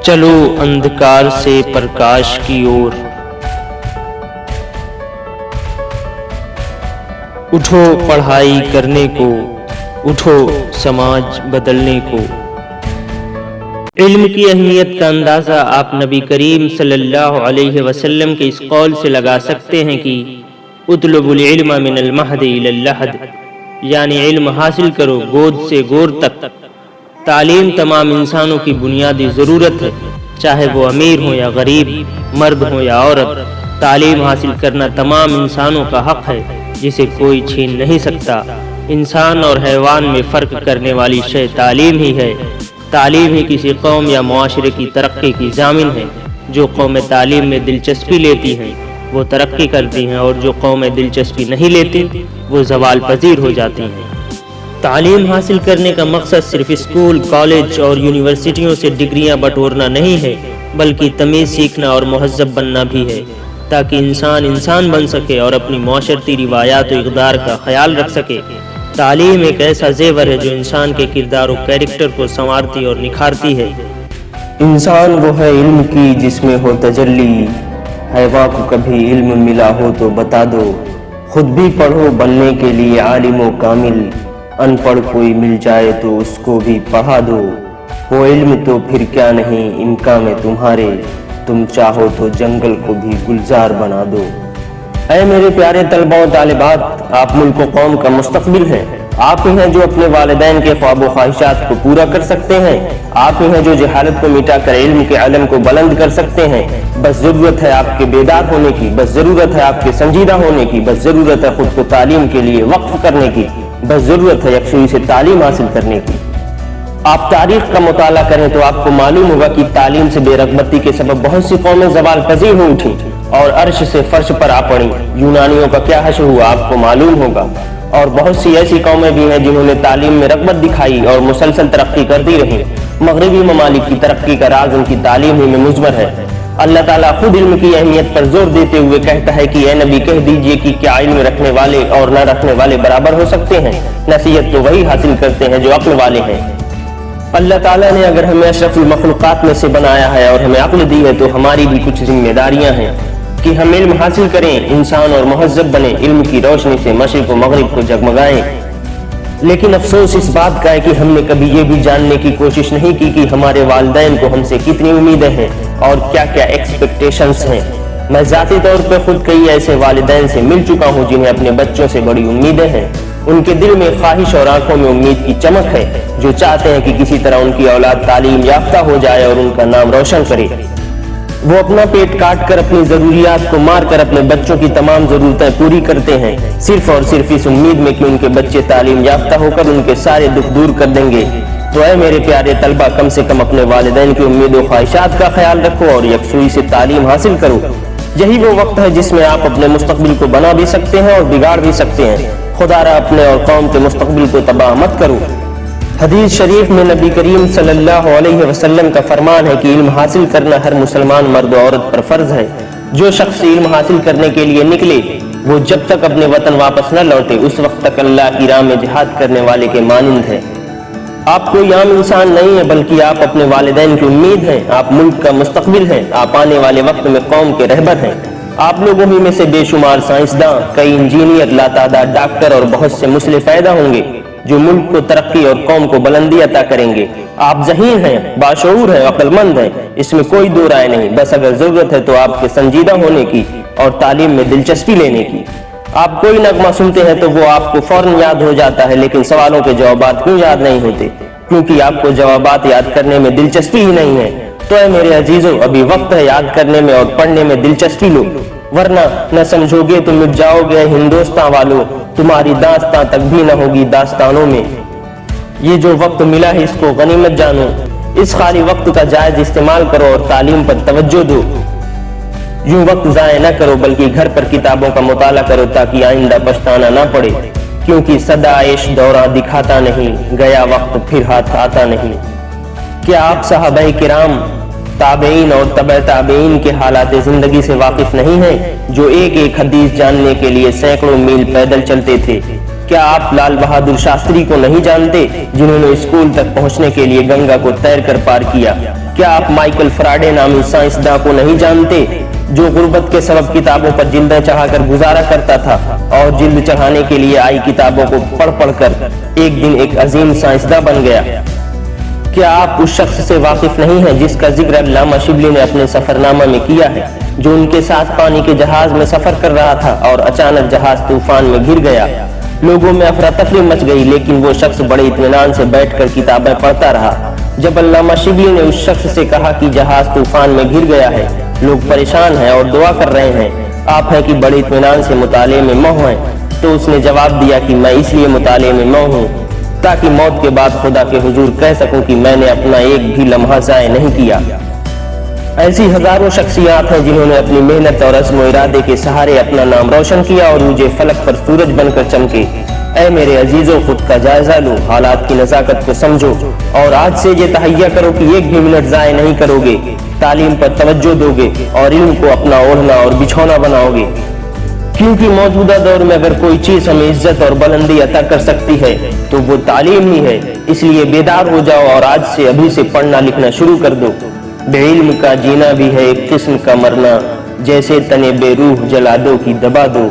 چلو اندھکار سے پرکاش کی اور، اٹھو پڑھائی کرنے کو، اٹھو سماج بدلنے کو۔ علم کی اہمیت کا اندازہ آپ نبی کریم صلی اللہ علیہ وسلم کے اس قول سے لگا سکتے ہیں کہ اطلب العلم من المہد الی اللحد، یعنی علم حاصل کرو گود سے گور تک۔ تعلیم تمام انسانوں کی بنیادی ضرورت ہے، چاہے وہ امیر ہوں یا غریب، مرد ہوں یا عورت۔ تعلیم حاصل کرنا تمام انسانوں کا حق ہے جسے کوئی چھین نہیں سکتا۔ انسان اور حیوان میں فرق کرنے والی شے تعلیم ہی ہے۔ تعلیم ہی کسی قوم یا معاشرے کی ترقی کی ضامن ہے۔ جو قومیں تعلیم میں دلچسپی لیتی ہیں وہ ترقی کرتی ہیں، اور جو قومیں دلچسپی نہیں لیتی وہ زوال پذیر ہو جاتی ہیں۔ تعلیم حاصل کرنے کا مقصد صرف اسکول، کالج اور یونیورسٹیوں سے ڈگریاں بٹورنا نہیں ہے، بلکہ تمیز سیکھنا اور مہذب بننا بھی ہے، تاکہ انسان بن سکے اور اپنی معاشرتی روایات و اقدار کا خیال رکھ سکے۔ تعلیم ایک ایسا زیور ہے جو انسان کے کردار و کیریکٹر کو سنوارتی اور نکھارتی ہے۔ انسان وہ ہے علم کی جس میں ہو تجلی، حیواں کو کبھی علم ملا ہو تو بتا دو، خود بھی پڑھو بننے کے لیے عالم و کامل، ان پڑھ کوئی مل جائے تو اس کو بھی پڑھا دو، وہ علم تو پھر کیا نہیں امکان میں تمہارے، تم چاہو تو جنگل کو بھی گلزار بنا دو۔ اے میرے پیارے طلباء و طالبات، آپ ملک و قوم کا مستقبل ہیں۔ آپ ہی ہیں جو اپنے والدین کے خواب و خواہشات کو پورا کر سکتے ہیں۔ آپ ہی ہیں جو جہالت کو مٹا کر علم کے علم کو بلند کر سکتے ہیں۔ بس ضرورت ہے آپ کے بیدار ہونے کی، بس ضرورت ہے آپ کے سنجیدہ ہونے کی، بس ضرورت ہے خود کو تعلیم کے لیے وقف کرنے کی، بس ضرورت ہے یکسوئی سے تعلیم حاصل کرنے کی۔ آپ تاریخ کا مطالعہ کریں تو آپ کو معلوم ہوگا کہ تعلیم سے بے رغبتی کے سبب بہت سی قومیں زوال پذیر ہو اٹھیں اور عرش سے فرش پر آ پڑیں۔ یونانیوں کا کیا حشر ہوا آپ کو معلوم ہوگا، اور بہت سی ایسی قومیں بھی ہیں جنہوں نے تعلیم میں رغبت دکھائی اور مسلسل ترقی کرتی رہیں۔ مغربی ممالک کی ترقی کا راز ان کی تعلیم ہی میں مضمر ہے۔ اللہ تعالیٰ خود علم کی اہمیت پر زور دیتے ہوئے کہتا ہے کہ اے نبی کہہ دیجئے کہ کیا علم رکھنے والے اور نہ رکھنے والے برابر ہو سکتے ہیں؟ نصیحت تو وہی حاصل کرتے ہیں جو عقل والے ہیں۔ اللہ تعالیٰ نے اگر ہمیں اشرف المخلوقات میں سے بنایا ہے اور ہمیں عقل دی ہے تو ہماری بھی کچھ ذمہ داریاں ہیں کہ ہم علم حاصل کریں، انسان اور مہذب بنیں، علم کی روشنی سے مشرق و مغرب کو جگمگائیں۔ لیکن افسوس اس بات کا ہے کہ ہم نے کبھی یہ بھی جاننے کی کوشش نہیں کی کہ ہمارے والدین کو ہم سے کتنی امیدیں ہیں اور کیا کیا ایکسپیکٹیشنز ہیں۔ میں ذاتی طور پہ خود کئی ایسے والدین سے مل چکا ہوں جنہیں اپنے بچوں سے بڑی امیدیں ہیں۔ ان کے دل میں خواہش اور آنکھوں میں امید کی چمک ہے، جو چاہتے ہیں کہ کسی طرح ان کی اولاد تعلیم یافتہ ہو جائے اور ان کا نام روشن کرے۔ وہ اپنا پیٹ کاٹ کر اپنی ضروریات کو مار کر اپنے بچوں کی تمام ضرورتیں پوری کرتے ہیں، صرف اور صرف اس امید میں کہ ان کے بچے تعلیم یافتہ ہو کر ان کے سارے دکھ دور کر دیں گے۔ تو اے میرے پیارے طلبہ، کم سے کم اپنے والدین کی امید و خواہشات کا خیال رکھو اور یکسوئی سے تعلیم حاصل کرو۔ یہی وہ وقت ہے جس میں آپ اپنے مستقبل کو بنا بھی سکتے ہیں اور بگاڑ بھی سکتے ہیں۔ خدا را اپنے اور قوم کے مستقبل کو تباہ مت کرو۔ حدیث شریف میں نبی کریم صلی اللہ علیہ وسلم کا فرمان ہے کہ علم حاصل کرنا ہر مسلمان مرد و عورت پر فرض ہے۔ جو شخص علم حاصل کرنے کے لیے نکلے وہ جب تک اپنے وطن واپس نہ لوٹے اس وقت تک اللہ کی راہ میں جہاد کرنے والے کے مانند ہے۔ آپ کوئی عام انسان نہیں ہے بلکہ آپ اپنے والدین کی امید ہیں، آپ ملک کا مستقبل ہیں، آپ آنے والے وقت میں قوم کے رہبر ہیں۔ آپ لوگوں ہی میں سے بے شمار سائنسداں، کئی انجینئر، لاتعداد ڈاکٹر اور بہت سے مسلح پیدا ہوں گے جو ملک کو ترقی اور قوم کو بلندی عطا کریں گے۔ آپ ذہین ہیں، باشعور ہیں، عقل مند ہیں، اس میں کوئی دو رائے نہیں، بس اگر ضرورت ہے تو آپ کے سنجیدہ ہونے کی اور تعلیم میں دلچسپی لینے کی۔ آپ کوئی نغمہ سنتے ہیں تو وہ آپ کو فوراً یاد ہو جاتا ہے، لیکن سوالوں کے جوابات کیوں یاد نہیں ہوتے؟ کیونکہ آپ کو جوابات یاد کرنے میں دلچسپی ہی نہیں ہے۔ تو اے میرے عزیزوں، ابھی وقت ہے یاد کرنے میں اور پڑھنے میں دلچسپی لو، ورنہ نہ سمجھو گے تو مٹ جاؤ گے ہندوستان والوں، تمہاری داستان تک بھی نہ ہوگی داستانوں میں۔ یہ جو وقت ملا ہے اس کو غنیمت جانو، اس خالی وقت کا جائز استعمال کرو اور تعلیم پر توجہ دو۔ یوں وقت ضائع نہ کرو بلکہ گھر پر کتابوں کا مطالعہ کرو تاکہ آئندہ پچھتانا نہ پڑے، کیونکہ سدا عیش دورہ دکھاتا نہیں، گیا وقت پھر ہاتھ آتا نہیں۔ کیا آپ صحابہ کرام، تابعین اور تبع تابعین کے حالات زندگی سے واقف نہیں ہیں جو ایک ایک حدیث جاننے کے لیے سینکڑوں میل پیدل چلتے تھے؟ کیا آپ لال بہادر شاستری کو نہیں جانتے جنہوں نے اسکول تک پہنچنے کے لیے گنگا کو تیر کر پار کیا؟ کیا آپ مائیکل فراڈے نامی سائنسداں کو نہیں جانتے جو غربت کے سبب کتابوں پر جلدیں چڑھا کر گزارا کرتا تھا اور جلد چڑھانے کے لیے آئی کتابوں کو پڑھ پڑھ کر ایک دن ایک عظیم سائنسداں بن گیا؟ کیا آپ اس شخص سے واقف نہیں ہیں جس کا ذکر علامہ شبلی نے اپنے سفر نامہ میں کیا ہے، جو ان کے ساتھ پانی کے جہاز میں سفر کر رہا تھا اور اچانک جہاز طوفان میں گر گیا؟ لوگوں میں افراتفری مچ گئی، لیکن وہ شخص بڑے اطمینان سے بیٹھ کر کتابیں پڑھتا رہا۔ جب علامہ شبلی نے اس شخص سے کہا کہ جہاز طوفان میں گر گیا ہے، لوگ پریشان ہیں اور دعا کر رہے ہیں، آپ ہیں کہ بڑے اطمینان سے مطالعے میں مو ہیں، تو اس نے جواب دیا کہ میں اس لیے مطالعے میں مو ہوں تاکہ موت کے بعد خدا کے حضور کہہ سکوں کہ میں نے اپنا ایک بھی لمحہ ضائع نہیں کیا۔ ایسی ہزاروں شخصیات ہیں جنہوں نے اپنی محنت اور عزم و ارادے کے سہارے اپنا نام روشن کیا اور مجھے فلک پر سورج بن کر چمکے۔ اے میرے عزیزوں، خود کا جائزہ لو، حالات کی نزاکت کو سمجھو اور آج سے یہ تہیہ کرو کہ ایک بھی منٹ ضائع نہیں کرو گے، تعلیم پر توجہ دو گے اور علم کو اپنا اوڑھنا اور بچھونا بناؤ گے، کیونکہ موجودہ دور میں اگر کوئی چیز ہمیں عزت اور بلندی عطا کر سکتی ہے تو وہ تعلیم ہی ہے۔ اس لیے بیدار ہو جاؤ اور آج سے ابھی سے پڑھنا لکھنا شروع کر دو۔ بے علم کا جینا بھی ہے ایک قسم کا مرنا، جیسے تنے بے روح جلا دو کی دبا دو۔